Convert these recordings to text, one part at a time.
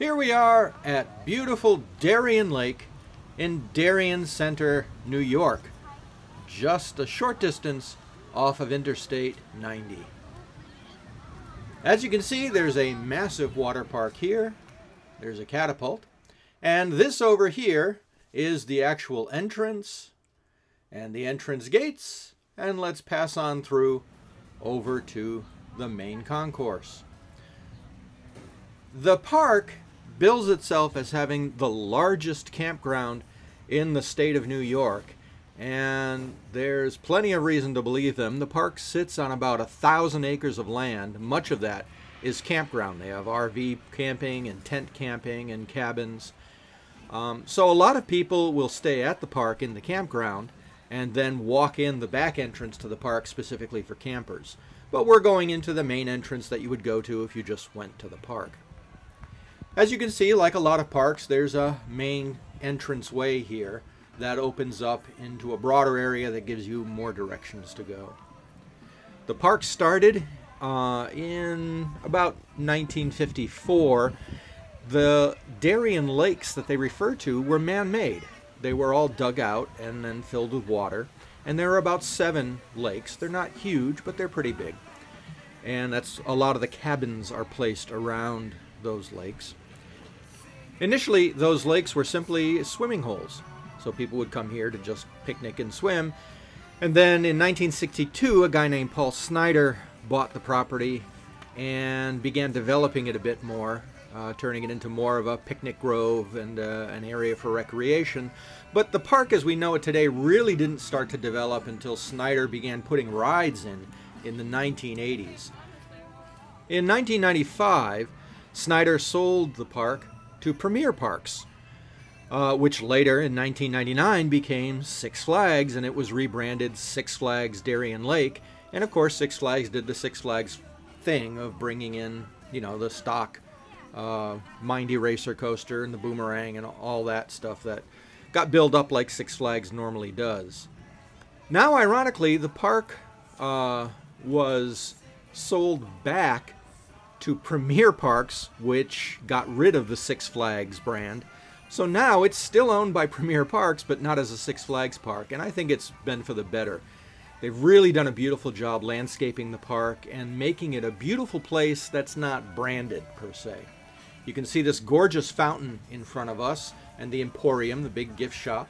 Here we are at beautiful Darien Lake in Darien Center, New York, just a short distance off of Interstate 90. As you can see, there's a massive water park here. There's a catapult. And this over here is the actual entrance and the entrance gates. And let's pass on through over to the main concourse. The park bills itself as having the largest campground in the state of New York, and there's plenty of reason to believe them. The park sits on about 1,000 acres of land. Much of that is campground. They have RV camping and tent camping and cabins. So a lot of people will stay at the park in the campground and then walk in the back entrance to the park specifically for campers. But we're going into the main entrance that you would go to if you just went to the park. As you can see, like a lot of parks, there's a main entrance way here that opens up into a broader area that gives you more directions to go. The park started in about 1954. The Darien lakes that they refer to were man-made. They were all dug out and then filled with water. And there are about 7 lakes. They're not huge, but they're pretty big. And that's a lot of the cabins are placed around those lakes. Initially, those lakes were simply swimming holes, so people would come here to just picnic and swim. And then in 1962, a guy named Paul Snyder bought the property and began developing it a bit more, turning it into more of a picnic grove and an area for recreation. But the park as we know it today really didn't start to develop until Snyder began putting rides in the 1980s. In 1995, Snyder sold the park to Premier Parks, which later in 1999 became Six Flags, and it was rebranded Six Flags Darien Lake. And of course, Six Flags did the Six Flags thing of bringing in, you know, the stock Mindy Racer coaster and the Boomerang and all that stuff that got built up like Six Flags normally does. Now, ironically, the park was sold back to Premier Parks, which got rid of the Six Flags brand. So now it's still owned by Premier Parks, but not as a Six Flags park, and I think it's been for the better. They've really done a beautiful job landscaping the park and making it a beautiful place that's not branded per se. You can see this gorgeous fountain in front of us and the Emporium, the big gift shop.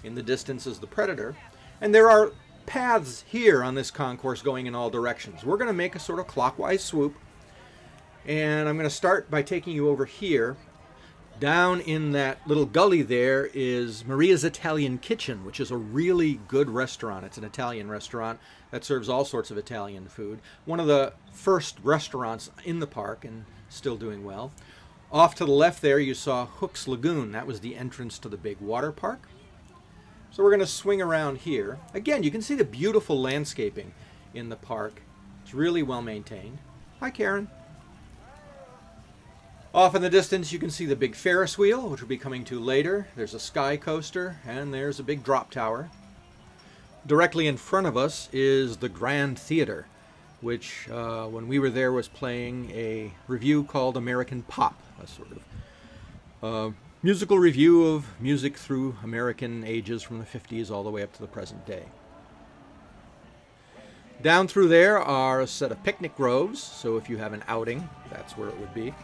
In the distance is the Predator. And there are paths here on this concourse going in all directions. We're going to make a sort of clockwise swoop. And I'm going to start by taking you over here. Down in that little gully there is Maria's Italian Kitchen, which is a really good restaurant. It's an Italian restaurant that serves all sorts of Italian food. One of the first restaurants in the park and still doing well. Off to the left there you saw Hook's Lagoon. That was the entrance to the big water park. So we're going to swing around here. Again, you can see the beautiful landscaping in the park. It's really well maintained. Hi, Karen. Off in the distance, you can see the big Ferris Wheel, which we'll be coming to later. There's a sky coaster, and there's a big drop tower. Directly in front of us is the Grand Theater, which, when we were there, was playing a review called American Pop, a sort of musical review of music through American ages from the 50s all the way up to the present day. Down through there are a set of picnic groves, so if you have an outing, that's where it would be.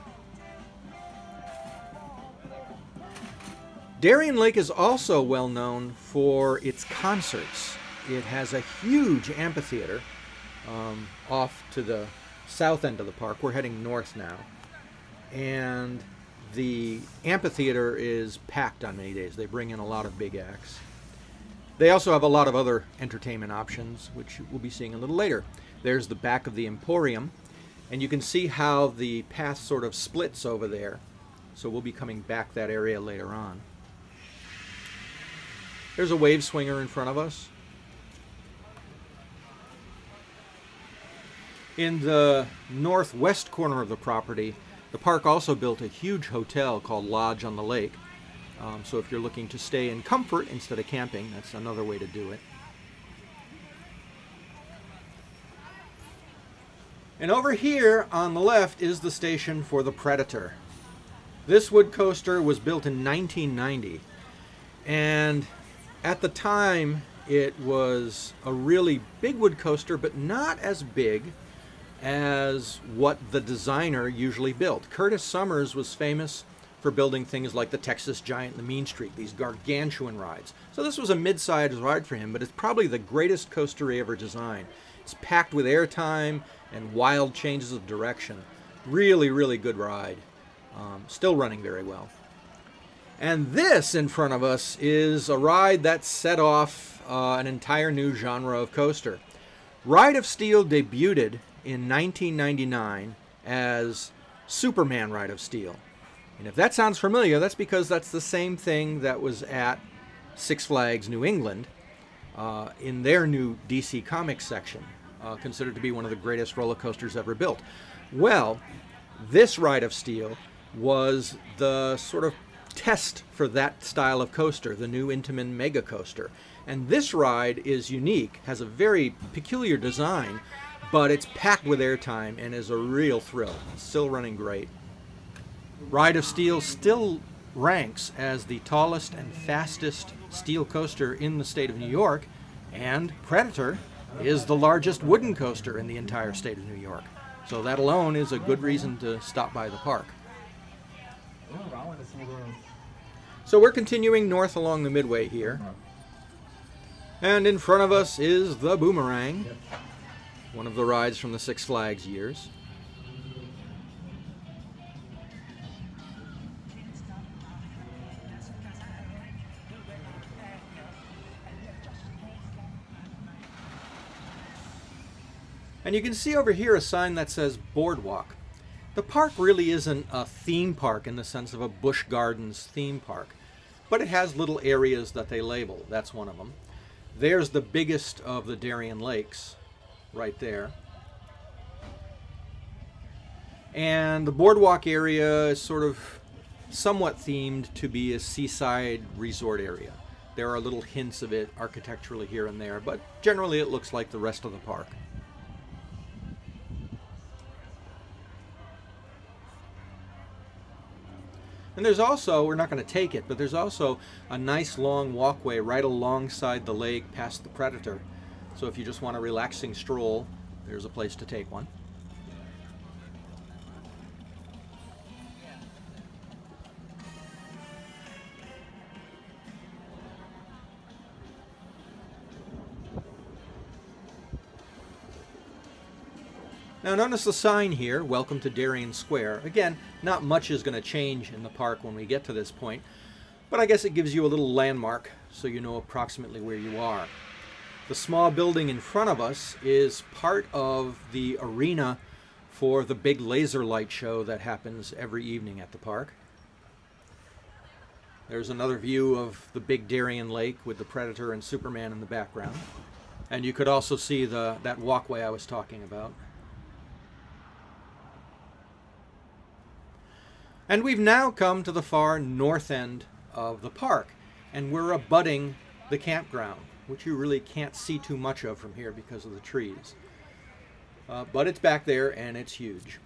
Darien Lake is also well known for its concerts. It has a huge amphitheater off to the south end of the park. We're heading north now. And the amphitheater is packed on many days. They bring in a lot of big acts. They also have a lot of other entertainment options, which we'll be seeing a little later. There's the back of the Emporium, and you can see how the path sort of splits over there. So we'll be coming back that area later on. There's a wave swinger in front of us. In the northwest corner of the property, the park also built a huge hotel called Lodge on the Lake. So if you're looking to stay in comfort instead of camping, that's another way to do it. And over here on the left is the station for the Predator. This wood coaster was built in 1990, and at the time it was a really big wood coaster, but not as big as what the designer usually built. Curtis Summers was famous for building things like the Texas Giant and the Mean Streak, these gargantuan rides. So this was a mid-sized ride for him, but it's probably the greatest coaster he ever designed. It's packed with airtime and wild changes of direction. Really, really good ride. Still running very well. And this in front of us is a ride that set off an entire new genre of coaster. Ride of Steel debuted in 1999 as Superman Ride of Steel. And if that sounds familiar, that's because that's the same thing that was at Six Flags New England in their new DC Comics section, considered to be one of the greatest roller coasters ever built. Well, this Ride of Steel was the sort of test for that style of coaster, the new Intamin Mega Coaster. And this ride is unique, has a very peculiar design, but it's packed with airtime and is a real thrill. It's still running great. Ride of Steel still ranks as the tallest and fastest steel coaster in the state of New York, and Predator is the largest wooden coaster in the entire state of New York. So that alone is a good reason to stop by the park. So we're continuing north along the Midway here. And in front of us is the Boomerang, one of the rides from the Six Flags years. And you can see over here a sign that says Boardwalk. The park really isn't a theme park in the sense of a Busch Gardens theme park, but it has little areas that they label. That's one of them. There's the biggest of the Darien lakes right there. And the Boardwalk area is sort of somewhat themed to be a seaside resort area. There are little hints of it architecturally here and there, but generally it looks like the rest of the park. And there's also, we're not going to take it, but there's also a nice long walkway right alongside the lake past the Predator. So if you just want a relaxing stroll, there's a place to take one. Now notice the sign here, welcome to Darien Square. Again, not much is going to change in the park when we get to this point, but I guess it gives you a little landmark so you know approximately where you are. The small building in front of us is part of the arena for the big laser light show that happens every evening at the park. There's another view of the big Darien Lake with the Predator and Superman in the background. And you could also see that walkway I was talking about. And we've now come to the far north end of the park, and we're abutting the campground, which you really can't see too much of from here because of the trees. But it's back there and it's huge.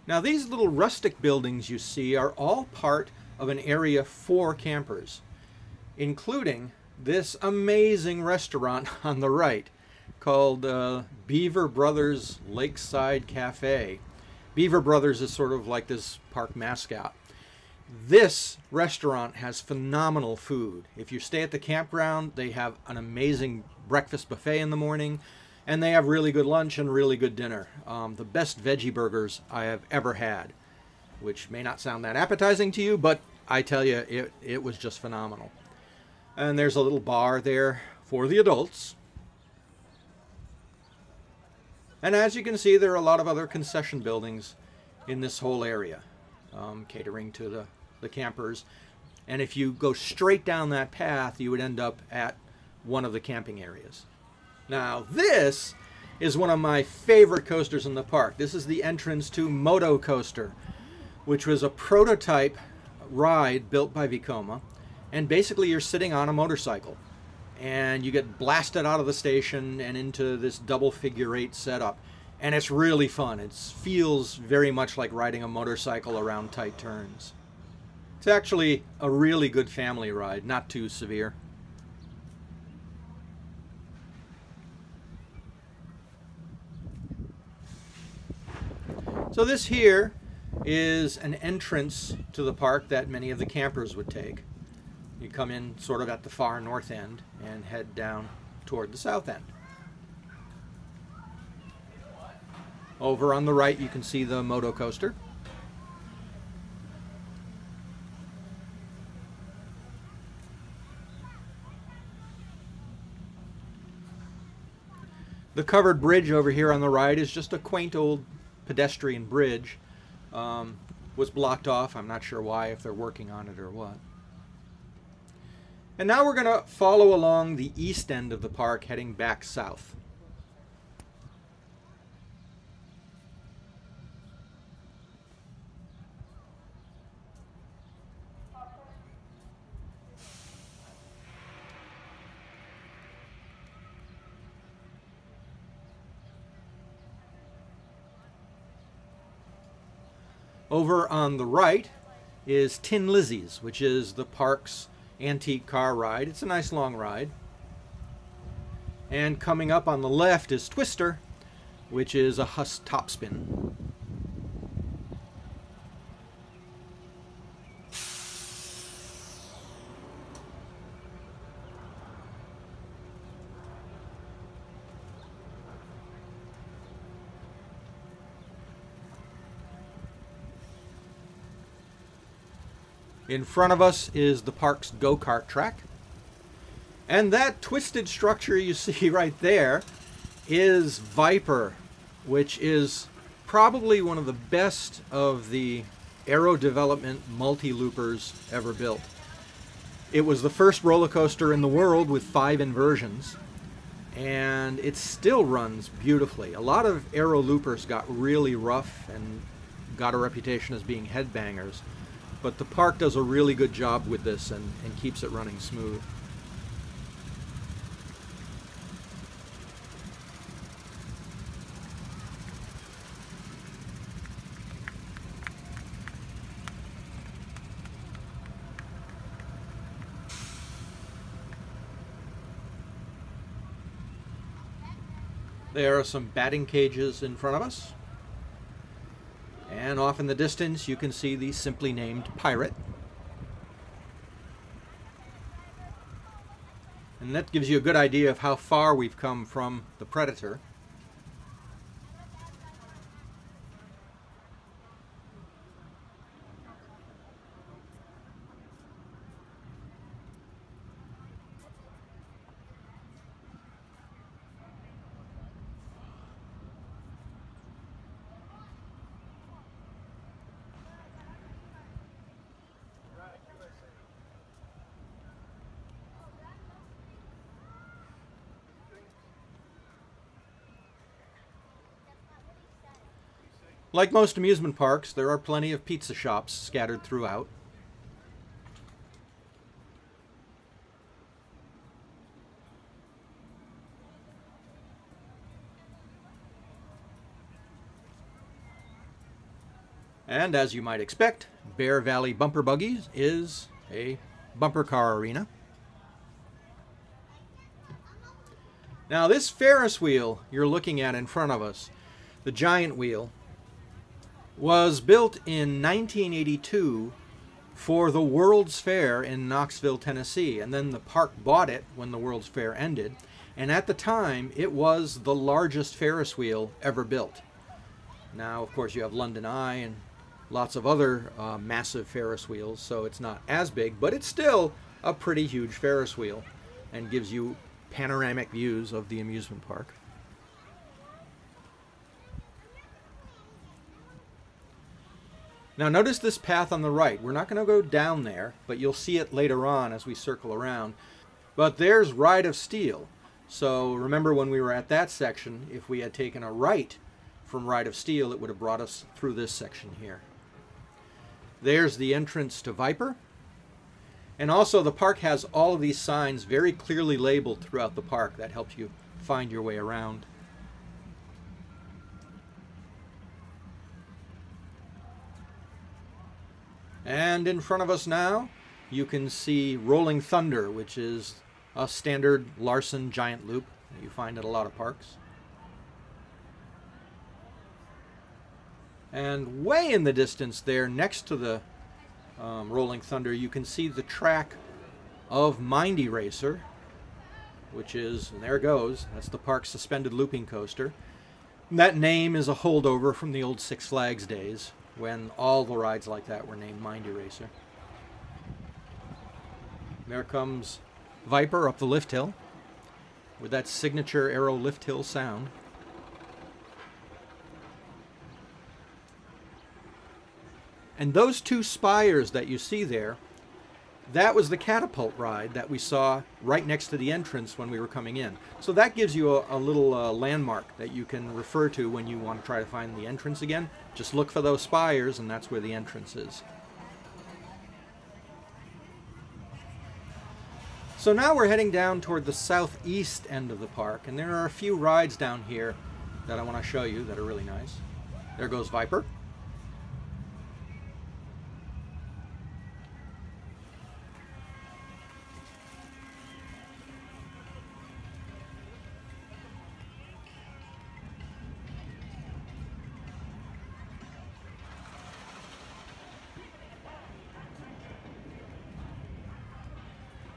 Now these little rustic buildings you see are all part of an area for campers, including this amazing restaurant on the right called Beaver Brothers Lakeside Cafe. Beaver Brothers is sort of like this park mascot. This restaurant has phenomenal food. If you stay at the campground, they have an amazing breakfast buffet in the morning, and they have really good lunch and really good dinner. The best veggie burgers I have ever had, which may not sound that appetizing to you, but I tell you, it was just phenomenal. And there's a little bar there for the adults. And as you can see, there are a lot of other concession buildings in this whole area, catering to the campers. And if you go straight down that path, you would end up at one of the camping areas. Now, this is one of my favorite coasters in the park. This is the entrance to Moto Coaster, which was a prototype ride built by Vekoma, and basically you're sitting on a motorcycle and you get blasted out of the station and into this double figure eight setup, and it's really fun. It feels very much like riding a motorcycle around tight turns. It's actually a really good family ride, not too severe. So this here is an entrance to the park that many of the campers would take. You come in sort of at the far north end and head down toward the south end. Over on the right you can see the moto coaster. The covered bridge over here on the right is just a quaint old pedestrian bridge. Was blocked off. I'm not sure why, if they're working on it or what. And now we're going to follow along the east end of the park, heading back south. Over on the right is Tin Lizzie's, which is the park's antique car ride. It's a nice long ride. And coming up on the left is Twister, which is a Huss topspin. In front of us is the park's go-kart track. And that twisted structure you see right there is Viper, which is probably one of the best of the aero development multi-loopers ever built. It was the first roller coaster in the world with 5 inversions, and it still runs beautifully. A lot of aero loopers got really rough and got a reputation as being headbangers. But the park does a really good job with this and keeps it running smooth. There are some batting cages in front of us. And off in the distance you can see the simply named Pirate. And that gives you a good idea of how far we've come from the Predator. Like most amusement parks, there are plenty of pizza shops scattered throughout. And as you might expect, Bear Valley Bumper Buggies is a bumper car arena. Now this Ferris wheel you're looking at in front of us, the giant wheel, was built in 1982 for the World's Fair in Knoxville, Tennessee, and then the park bought it when the World's Fair ended, and at the time it was the largest Ferris wheel ever built. Now of course you have London Eye and lots of other massive Ferris wheels, so it's not as big, but it's still a pretty huge Ferris wheel and gives you panoramic views of the amusement park. Now notice this path on the right. We're not going to go down there, but you'll see it later on as we circle around. But there's Ride of Steel. So remember when we were at that section, if we had taken a right from Ride of Steel, it would have brought us through this section here. There's the entrance to Viper. And also the park has all of these signs very clearly labeled throughout the park that helps you find your way around. And in front of us now, you can see Rolling Thunder, which is a standard Larson giant loop that you find at a lot of parks. And way in the distance there, next to the Rolling Thunder, you can see the track of Mindy Racer, which is, and there it goes, that's the park's suspended looping coaster. And that name is a holdover from the old Six Flags days, when all the rides like that were named Mindy Racer. There comes Viper up the lift hill with that signature Aero lift hill sound. And those two spires that you see there, that was the catapult ride that we saw right next to the entrance when we were coming in. So that gives you a little landmark that you can refer to when you want to try to find the entrance again. Just look for those spires and that's where the entrance is. So now we're heading down toward the southeast end of the park, and there are a few rides down here that I want to show you that are really nice. There goes Viper.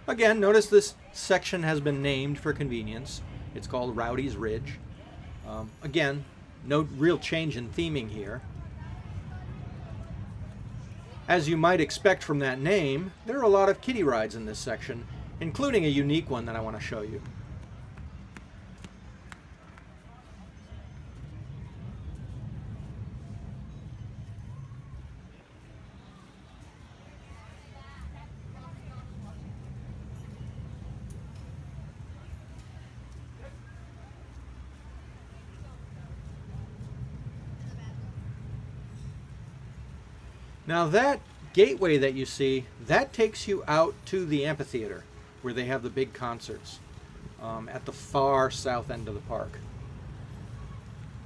Again, notice this section has been named for convenience. It's called Rowdy's Ridge. Again, no real change in theming here. As you might expect from that name, there are a lot of kiddie rides in this section, including a unique one that I want to show you. Now that gateway that you see, that takes you out to the Amphitheater, where they have the big concerts at the far south end of the park.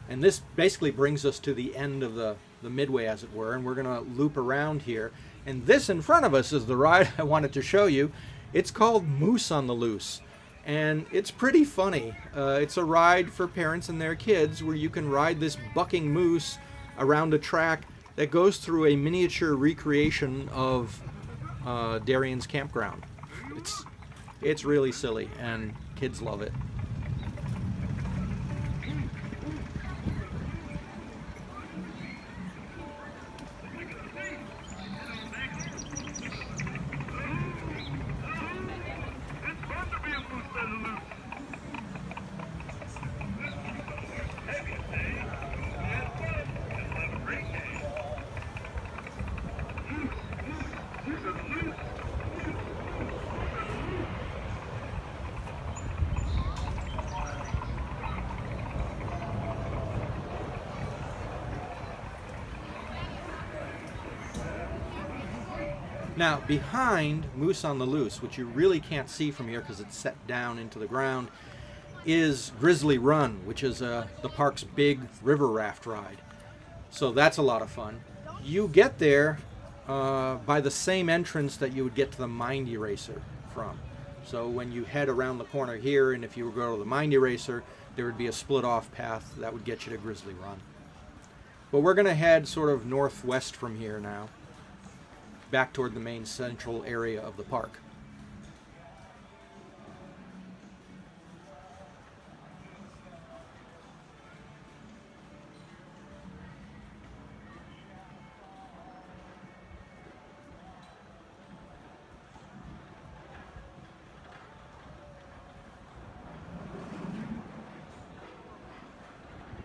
And this basically brings us to the end of the midway, as it were, and we're going to loop around here. And this in front of us is the ride I wanted to show you. It's called Moose on the Loose, and it's pretty funny. It's a ride for parents and their kids where you can ride this bucking moose around a track that goes through a miniature recreation of Darien's Campground. It's really silly, and kids love it. Now, behind Moose on the Loose, which you really can't see from here because it's set down into the ground, is Grizzly Run, which is the park's big river raft ride. So that's a lot of fun. You get there by the same entrance that you would get to the Mindy Racer from. So when you head around the corner here, and if you were to go to the Mindy Racer, there would be a split-off path that would get you to Grizzly Run. But we're going to head sort of northwest from here now, back toward the main central area of the park.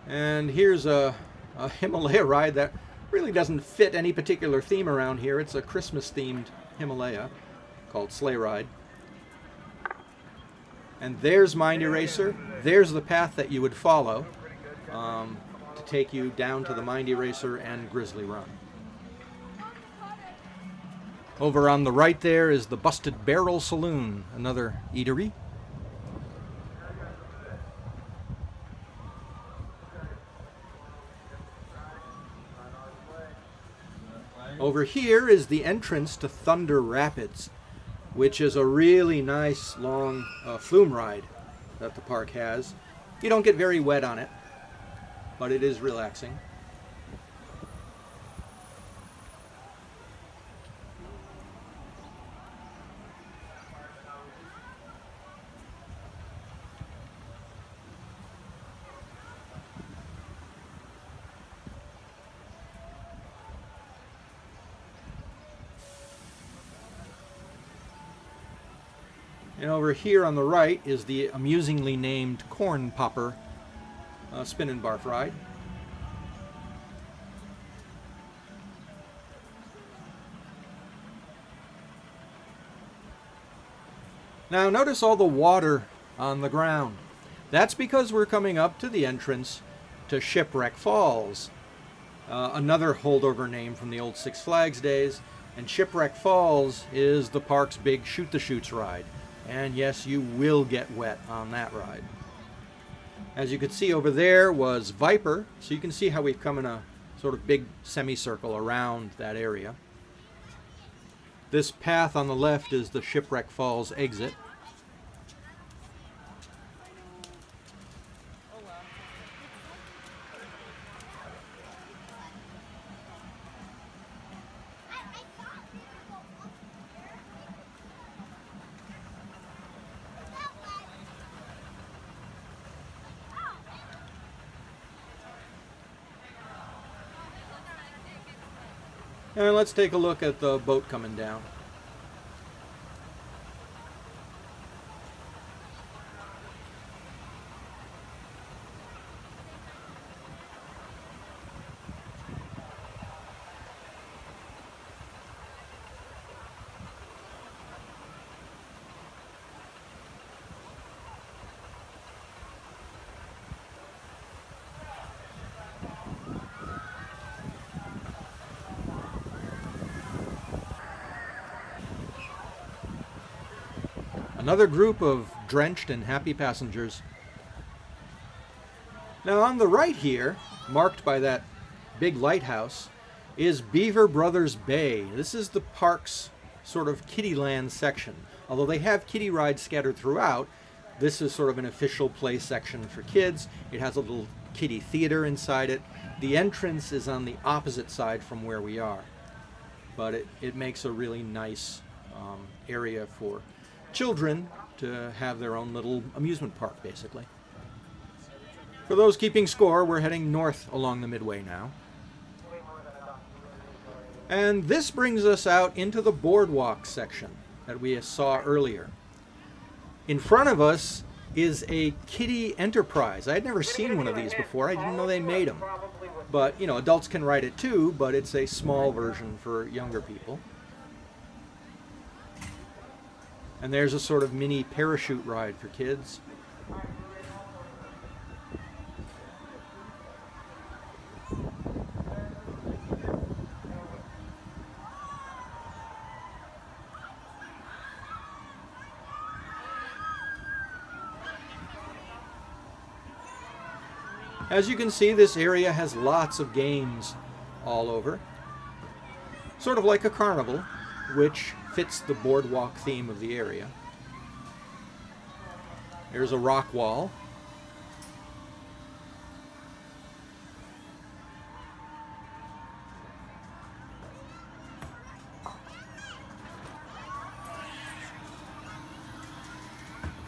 And here's a Himalaya ride that really doesn't fit any particular theme around here. It's a Christmas-themed Himalaya called Sleigh Ride. And there's Mindy Racer. There's the path that you would follow to take you down to the Mindy Racer and Grizzly Run. Over on the right there is the Busted Barrel Saloon, another eatery. Over here is the entrance to Thunder Rapids, which is a really nice long flume ride that the park has. You don't get very wet on it, but it is relaxing. And over here on the right is the amusingly named Corn Popper spin and barf ride. Now notice all the water on the ground. That's because we're coming up to the entrance to Shipwreck Falls, another holdover name from the old Six Flags days. And Shipwreck Falls is the park's big shoot-the-chutes ride. And yes, you will get wet on that ride. As you can see over there was Viper, so you can see how we've come in a sort of big semicircle around that area. This path on the left is the Shipwreck Falls exit. And let's take a look at the boat coming down. Another group of drenched and happy passengers. Now on the right here, marked by that big lighthouse, is Beaver Brothers Bay. This is the park's sort of kiddieland section. Although they have kiddie rides scattered throughout, this is sort of an official play section for kids. It has a little kiddie theater inside it. The entrance is on the opposite side from where we are. But it makes a really nice area for children to have their own little amusement park, basically. For those keeping score, we're heading north along the Midway now. And this brings us out into the Boardwalk section that we saw earlier. In front of us is a kiddie enterprise. I had never seen one of these before. I didn't know they made them. But, you know, adults can ride it too, but it's a small version for younger people. And there's a sort of mini parachute ride for kids. As you can see, this area has lots of games all over. Sort of like a carnival, which fits the boardwalk theme of the area. There's a rock wall.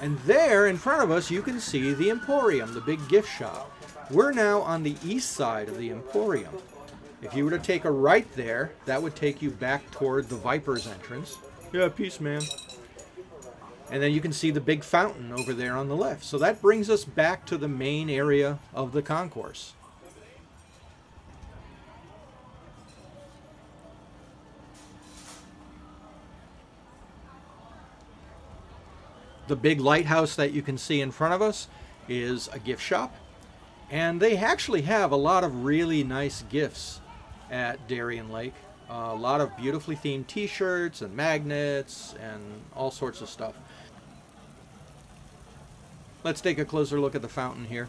And there in front of us you can see the Emporium, the big gift shop. We're now on the east side of the Emporium. If you were to take a right there, that would take you back toward the Viper's entrance. Yeah, peace, man. And then you can see the big fountain over there on the left. So that brings us back to the main area of the concourse. The big lighthouse that you can see in front of us is a gift shop. And they actually have a lot of really nice gifts at Darien Lake. A lot of beautifully themed t-shirts and magnets and all sorts of stuff. Let's take a closer look at the fountain here.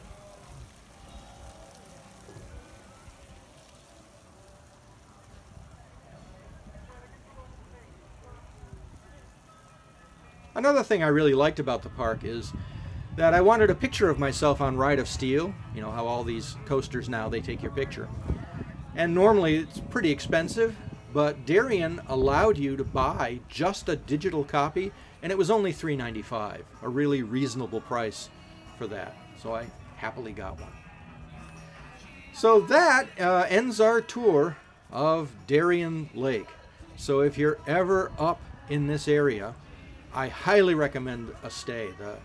Another thing I really liked about the park is that I wanted a picture of myself on Ride of Steel. You know how all these coasters now, they take your picture. And normally it's pretty expensive, but Darien allowed you to buy just a digital copy, and it was only $3.95, a really reasonable price for that. So I happily got one. So that ends our tour of Darien Lake. So if you're ever up in this area, I highly recommend a stay. The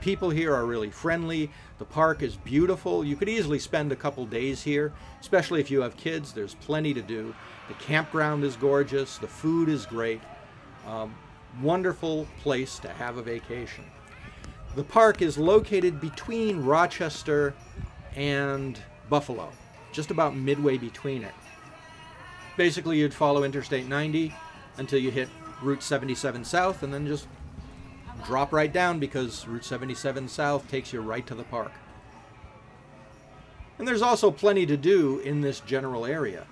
people here are really friendly. The park is beautiful. You could easily spend a couple days here, especially if you have kids. There's plenty to do. The campground is gorgeous. The food is great. Wonderful place to have a vacation. The park is located between Rochester and Buffalo, just about midway between it. Basically, you'd follow Interstate 90 until you hit Route 77 South, and then just drop right down because Route 77 South takes you right to the park. And there's also plenty to do in this general area.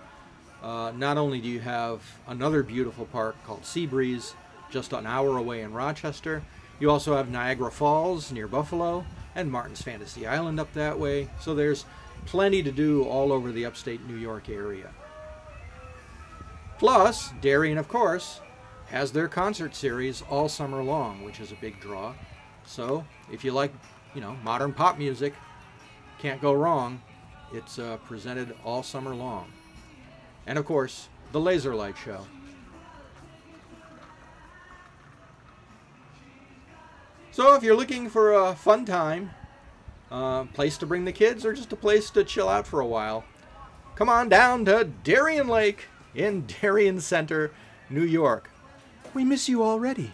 Not only do you have another beautiful park called Seabreeze, just an hour away in Rochester, you also have Niagara Falls near Buffalo and Martin's Fantasy Island up that way. So there's plenty to do all over the upstate New York area. Plus, Darien, of course, has their concert series all summer long, which is a big draw. So if you like, modern pop music, can't go wrong. It's presented all summer long. And of course, the laser light show. So if you're looking for a fun time, place to bring the kids, or just a place to chill out for a while, come on down to Darien Lake in Darien Center, New York. We miss you already.